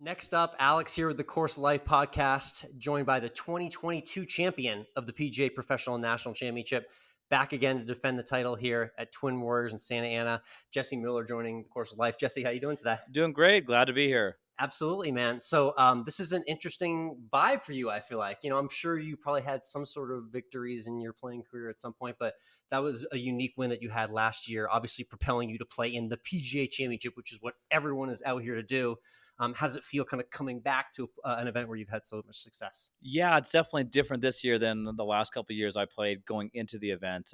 Next up, Alex here with the Course Life podcast, joined by the 2022 champion of the PGA Professional National Championship, back again to defend the title here at Twin Warriors in Santa Ana. Jesse Mueller joining the Course of Life. Jesse, how you doing today? Doing great. Glad to be here. Absolutely, man. So this is an interesting vibe for you, I feel like. You know, I'm sure you probably had some sort of victories in your playing career at some point, but that was a unique win that you had last year, obviously propelling you to play in the PGA Championship, which is what everyone is out here to do. How does it feel kind of coming back to an event where you've had so much success? Yeah, it's definitely different this year than the last couple of years I played going into the event.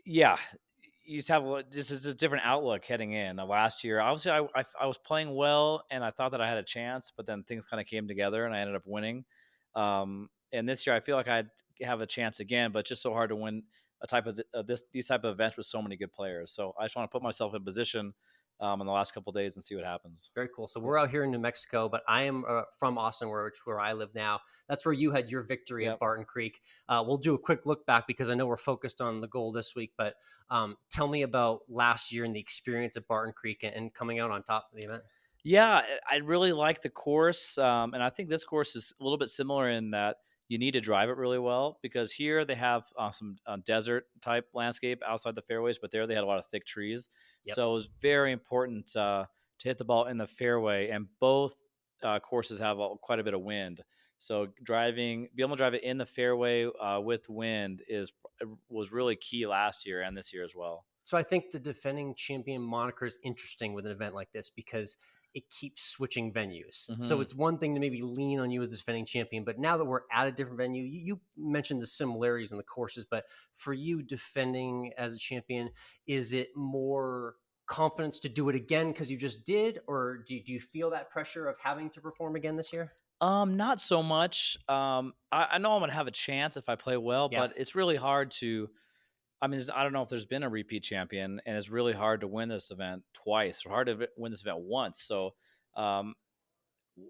Yeah, you just have this is a different outlook heading in. Last year, obviously, I was playing well and I thought that I had a chance, but then things kind of came together and I ended up winning. And this year, I feel like I have a chance again, but it's just so hard to win a type of these type of events with so many good players. So I just want to put myself in position in the last couple of days and see what happens. Very cool. So we're out here in New Mexico, but I am from Austin, where I live now. That's where you had your victory at Barton Creek. We'll do a quick look back because I know we're focused on the goal this week, but tell me about last year and the experience at Barton Creek and coming out on top of the event. Yeah, I really like the course, and I think this course is a little bit similar in that you need to drive it really well because here they have some desert type landscape outside the fairways, but there they had a lot of thick trees. Yep. So it was very important to hit the ball in the fairway, and both courses have quite a bit of wind. So being able to drive it in the fairway with wind was really key last year and this year as well. So I think the defending champion moniker is interesting with an event like this because it keeps switching venues. Mm-hmm. So it's one thing to maybe lean on you as the defending champion, but now that we're at a different venue, you mentioned the similarities in the courses, but for you defending as a champion, is it more confidence to do it again because you just did, or do you feel that pressure of having to perform again this year? Not so much. I know I'm gonna have a chance if I play well, but it's really hard to. I mean, I don't know if there's been a repeat champion, and it's really hard to win this event twice, or hard to win this event once. So um,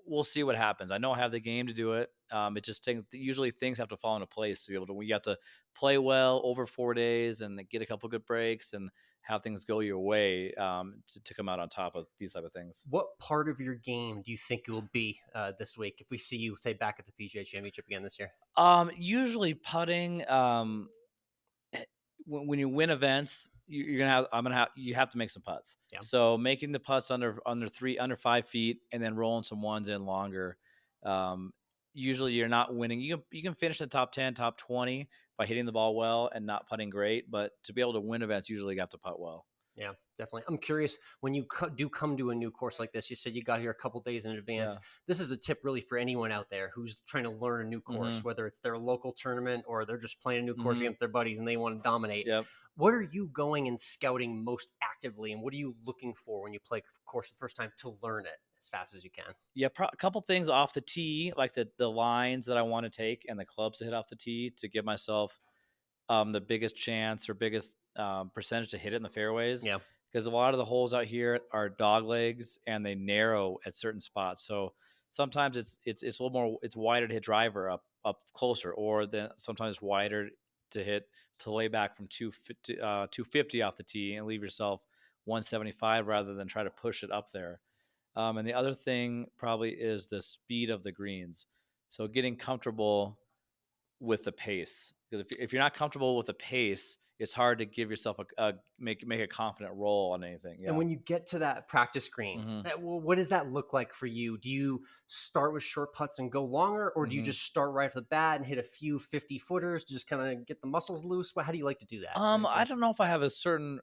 we'll see what happens. I know I have the game to do it. It just usually things have to fall into place to be able to. You have to play well over 4 days and get a couple good breaks and have things go your way to come out on top of these type of things. What part of your game do you think it will be this week if we see you, say, back at the PGA Championship again this year? Usually putting. When you win events, you have to make some putts. Yeah. So making the putts under 5 feet, and then rolling some ones in longer. Usually you're not winning. You can finish in the top 10, top 20 by hitting the ball well and not putting great. But to be able to win events, usually you have to putt well. Yeah, definitely. I'm curious, when you do come to a new course like this, you said you got here a couple days in advance. Yeah. This is a tip really for anyone out there who's trying to learn a new course, whether it's their local tournament or they're just playing a new course against their buddies and they want to dominate. Yep. What are you going and scouting most actively, and what are you looking for when you play a course the first time to learn it as fast as you can? Yeah, a couple things off the tee, like the lines that I want to take and the clubs to hit off the tee to give myself the biggest chance or biggest percentage to hit it in the fairways. Yeah. Because a lot of the holes out here are dog legs and they narrow at certain spots. So sometimes it's a little more, it's wider to hit driver up closer, or then sometimes wider to lay back from 250 off the tee and leave yourself 175 rather than try to push it up there. And the other thing probably is the speed of the greens. So getting comfortable with the pace, because if you're not comfortable with the pace, it's hard to give yourself make a confident roll on anything. Yeah. And when you get to that practice green, what does that look like for you? Do you start with short putts and go longer, or do you just start right off the bat and hit a few 50-footers to just kind of get the muscles loose? How do you like to do that? I don't know if I have a certain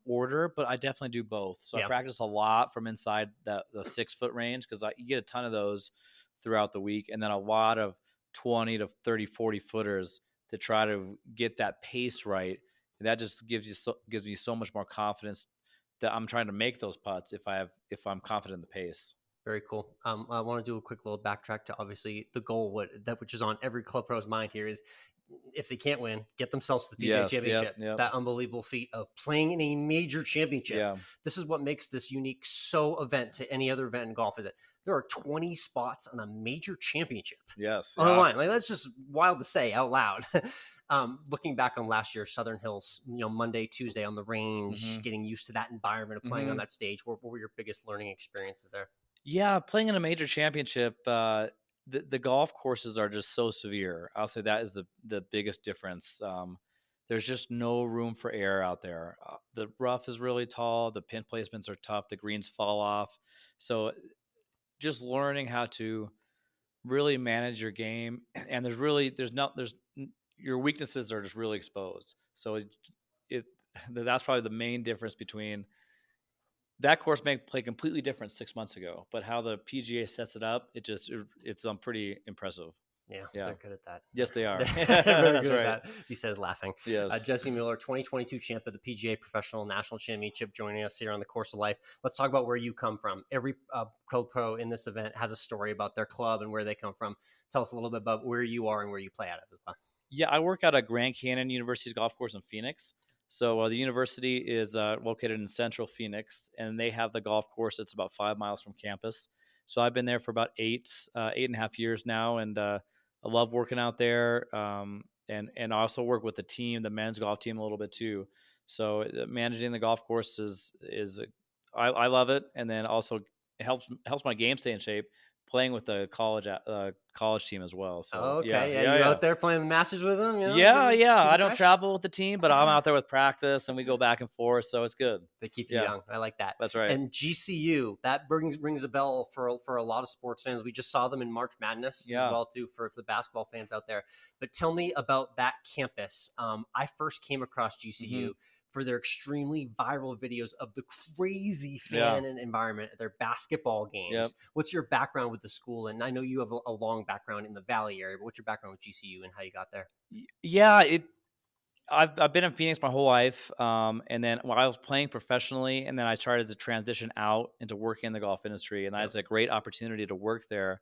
order, but I definitely do both. So I practice a lot from inside the 6 foot range, because you get a ton of those throughout the week, and then a lot of 20 to 30, 40 footers to try to get that pace right. And that just gives me so much more confidence that I'm trying to make those putts if I'm confident in the pace. Very cool. I want to do a quick little backtrack to obviously the goal, which is on every club pro's mind here, is if they can't win, get themselves to the PGA Championship. Yep. That unbelievable feat of playing in a major championship. Yeah. This is what makes this unique event to any other event in golf. Is it there are 20 spots on a major championship? Yes. On the line. Like, that's just wild to say out loud. Looking back on last year, Southern Hills, Monday, Tuesday on the range, getting used to that environment of playing on that stage. What were your biggest learning experiences there? Yeah, playing in a major championship, the golf courses are just so severe. I'll say that is the biggest difference. There's just no room for error out there. The rough is really tall. The pin placements are tough. The greens fall off. So just learning how to really manage your game, and your weaknesses are just really exposed. So it that's probably the main difference between that course may play completely different 6 months ago, but how the PGA sets it up, it's pretty impressive. Yeah, Yeah. they're good at that. Yes, they are. Very That's good at right. that. He says, laughing. Yes. Jesse Mueller, 2022 champ of the PGA Professional National Championship, joining us here on the Course of Life. Let's talk about where you come from. Every pro in this event has a story about their club and where they come from. Tell us a little bit about where you are and where you play out of as well. Yeah, I work at a Grand Canyon University's golf course in Phoenix. So the university is located in central Phoenix, and they have the golf course that's about 5 miles from campus. So I've been there for about 8.5 years now, and I love working out there. And I also work with the team, the men's golf team, a little bit too. So managing the golf course I love it, and then also it helps my game stay in shape. Playing with the college team as well. So Okay, yeah, yeah, you yeah. out there playing the matches with them? Yeah, yeah. Keep I it don't fresh? travel with the team, but I'm out there with practice and we go back and forth, so it's good. They keep you Yeah, young. I like that. that's right. And GCU, that rings a bell for a lot of sports fans. We just saw them in March Madness as Yeah. well too for the basketball fans out there. But tell me about that campus. I first came across Hmm. GCU for their extremely viral videos of the crazy Yeah. fan and environment at their basketball Yep. games. What's your background with the school? And I know you have a long background in the Valley area, but what's your background with GCU and how you got there? Yeah, I've been in Phoenix my whole life, and then when I was playing professionally, and then I started to transition out into working in the golf industry, and I Yep. had a great opportunity to work there,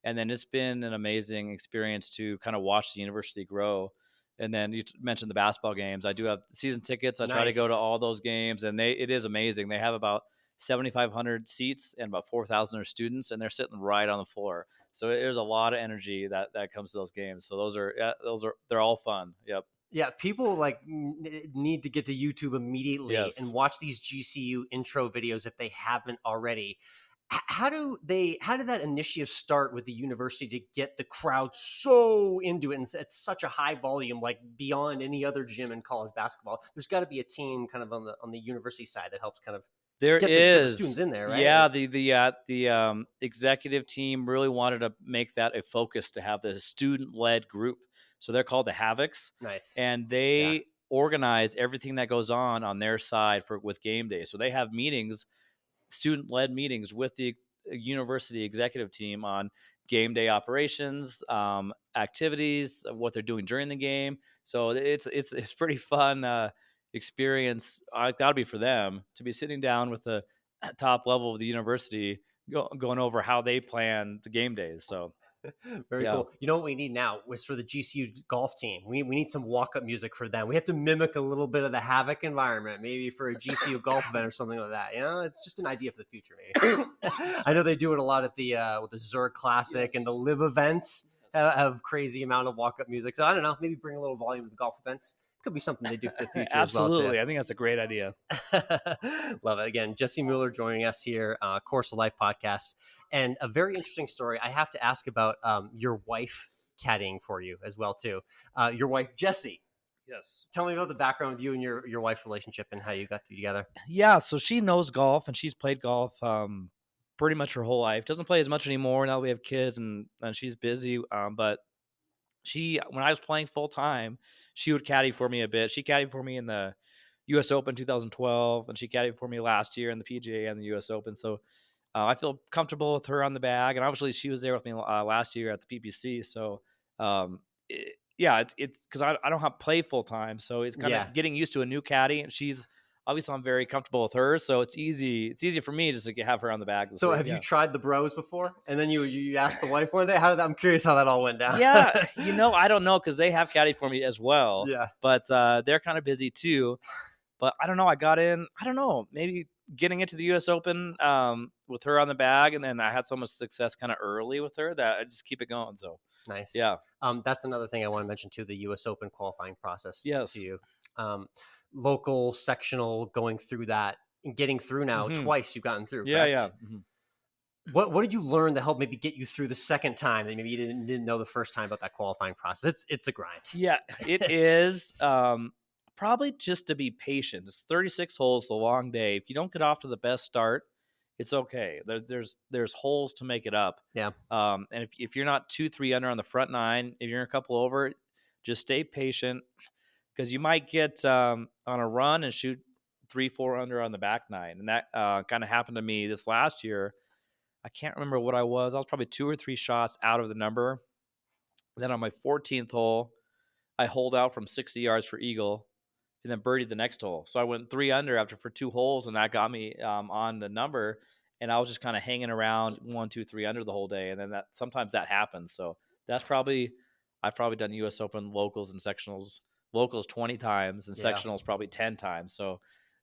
and then it's been an amazing experience to kind of watch the university grow. And then you mentioned the basketball games. I do have season tickets. I try to go to Nice. all those games, and it is amazing. They have about 7,500 seats and about 4,000 are students, and they're sitting right on the floor. So there's a lot of energy that comes to those games. So they're all fun. Yep. Yeah, people like need to get to YouTube immediately and Yes. watch these GCU intro videos if they haven't already. How did that initiative start with the university to get the crowd so into it and at such a high volume, like beyond any other gym in college basketball? There's got to be a team kind of on the university side that helps kind of There get the students is. in there, right? Yeah, Like, the executive team really wanted to make that a focus to have the student-led group. So they're called the Havocs, nice. and Yeah. they organize everything that goes on their side for with game day. So they have meetings, student-led meetings with the university executive team on game day operations, activities, what they're doing during the game. So it's pretty fun experience. That'll be for them to be sitting down with the top level of the university, going over how they plan the game days. So Very yeah. cool. You know what we need now was for the GCU golf team. We need some walk up music for them. We have to mimic a little bit of the Havoc environment, maybe for a GCU golf event or something like that. You know, it's just an idea for the future. Maybe I know they do it a lot at the with the Zurich Classic and the Live events have crazy amount of walk up music. So I don't know, maybe bring a little volume to the golf events. Could be something they do for the future as well too. Absolutely. I think that's a great idea. Love it. Again, Jesse Mueller joining us here, Course of Life podcast. And a very interesting story I have to ask about your wife caddying for you as well, too. Your wife, Jessie. Yes. Tell me about the background with you and your wife's relationship and how you got together. Yeah, so she knows golf and she's played golf pretty much her whole life. Doesn't play as much anymore now that we have kids and she's busy. But when I was playing full time, she would caddy for me a bit. She caddied for me in the US Open 2012, and she caddied for me last year in the PGA and the US Open. So I feel comfortable with her on the bag, and obviously she was there with me last year at the PPC. So yeah, it's because I don't have play full time, so it's kind Yeah. of getting used to a new caddy, and she's obviously I'm very comfortable with her, so it's easy. It's easy for me just to have her on the bag this So week. have you Yeah. tried the bros before? And then you asked the wife one day? I'm curious how that all went down. Yeah, I don't know because they have caddied for me as well, Yeah. but they're kind of busy too. But I don't know. I got in. I don't know. Maybe getting into the U.S. Open with her on the bag, and then I had so much success kind of early with her that I just keep it going. So Nice. yeah, That's another thing I want to mention too, the US Open qualifying process to yes, you. Local, sectional, going through that and getting through now hmm twice you've gotten through, yeah, yeah. correct? Hmm. What did you learn to help maybe get you through the second time that maybe you didn't know the first time about that qualifying process? It's a grind. Yeah, it is. Probably just to be patient. It's 36 holes, a long day. If you don't get off to the best start, it's okay. There's holes to make it up. Yeah. And if you're not 2-3 under on the front nine, if you're a couple over, just stay patient because you might get on a run and shoot 3-4 under on the back nine, and that kind of happened to me this last year. I can't remember what I was. I was probably 2 or 3 shots out of the number. Then on my 14th hole, I holed out from 60 yards for eagle, and then birdied the next hole. So I went 3 under after for 2 holes, and that got me on the number. And I was just kind of hanging around 1, 2, 3 under the whole day. And then sometimes that happens. So I've probably done US Open locals and sectionals, locals 20 times and sectionals probably 10 times. So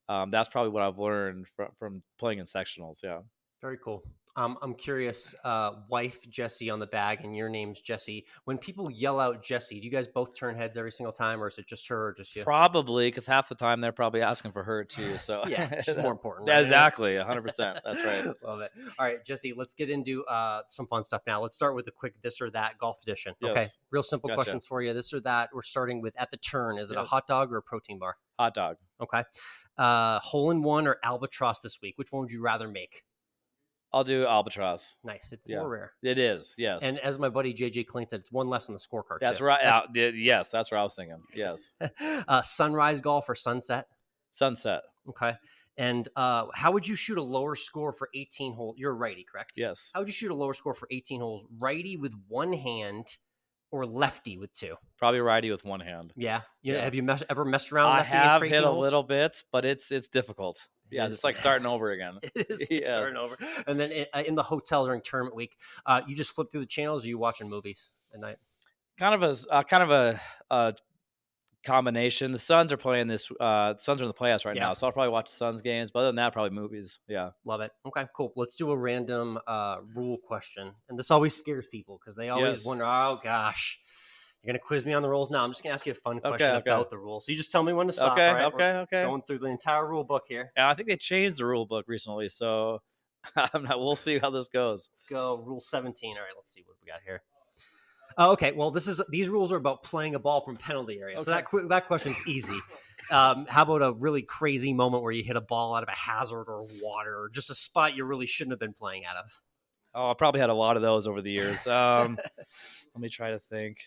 that's probably what I've learned from playing in sectionals. Yeah. Very cool. I'm curious, wife Jessie on the bag, and your name's Jessie. When people yell out Jessie, do you guys both turn heads every single time, or is it just her or just you? Probably, because half the time they're probably asking for her too. So yeah, she's more important. Right? Exactly, 100%. That's right. Love it. All right, Jessie, let's get into some fun stuff now. Let's start with a quick this or that golf edition. Yes. Okay, real simple questions for you. This or that. We're starting with at the turn. Is it a hot dog or a protein bar? Hot dog. Okay. Hole in one or albatross this week? Which one would you rather make? I'll do albatross. Nice. It's more rare. It is, yes. And as my buddy JJ Clean said, it's one less on the scorecard. That's right. Yes, that's what I was thinking. Yes. Sunrise golf or sunset? Sunset. Okay. And how would you shoot a lower score for 18 holes? You're a righty, correct? Yes. How would you shoot a lower score for 18 holes? Righty with one hand or lefty with two? Probably righty with one hand. Yeah. Have you ever messed around? I have hit holes? A little bit, but it's difficult. Yeah, it's like starting over again. It is starting over. And then in the hotel during tournament week, you just flip through the channels, or you watching movies at night? Kind of a combination. The Suns are playing this. Suns are in the playoffs right now, so I'll probably watch the Suns games. But other than that, probably movies. Yeah, love it. Okay, cool. Let's do a random rule question, and this always scares people because they always wonder, oh gosh. You're going to quiz me on the rules now. I'm just going to ask you a fun question about the rules. So you just tell me when to stop. Okay. We're going through the entire rule book here. Yeah, I think they changed the rule book recently, so we'll see how this goes. Let's go. Rule 17. All right, let's see what we got here. Oh, okay. Well, these rules are about playing a ball from penalty area. Okay. So that question's easy. How about a really crazy moment where you hit a ball out of a hazard or water or just a spot you really shouldn't have been playing out of? Oh, I probably had a lot of those over the years. Let me try to think.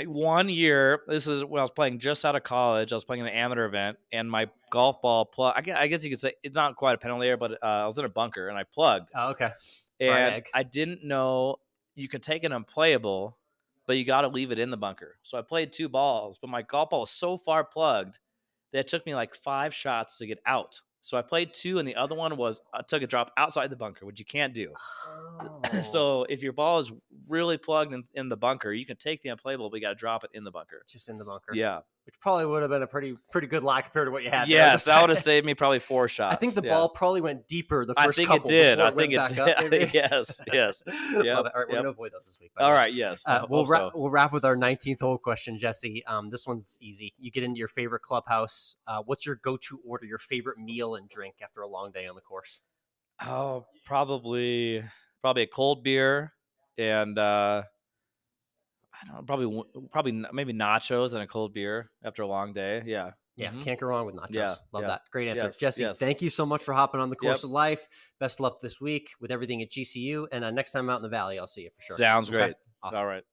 1 year, this is when I was playing just out of college. I was playing an amateur event, and my golf ball I guess you could say it's not quite a penalty area, but I was in a bunker, and I plugged. Oh, okay. And I didn't know you could take an unplayable, but you got to leave it in the bunker. So I played 2 balls, but my golf ball was so far plugged that it took me like 5 shots to get out. So I played 2, and the other one I took a drop outside the bunker, which you can't do. Oh. So if your ball is really plugged in the bunker, you can take the unplayable, but you got to drop it in the bunker. Just in the bunker. Yeah. Which probably would have been a pretty good lie compared to what you had. Yes, that would have saved me probably 4 shots. I think the ball probably went deeper the first couple. I think it did. I think it did. Yes. Yep. All right, we're going to avoid those this week. All right, yes. We'll wrap with our 19th hole question, Jesse. This one's easy. You get into your favorite clubhouse. What's your go-to order, your favorite meal and drink after a long day on the course? Oh, probably a cold beer and I don't know, probably maybe nachos and a cold beer after a long day. Yeah. Yeah. Mm-hmm. Can't go wrong with nachos. Yeah, Love that. Great answer. Yes, Jesse, thank you so much for hopping on the course of life. Best of luck this week with everything at GCU. And next time out in the Valley, I'll see you for sure. Sounds great. Awesome. All right.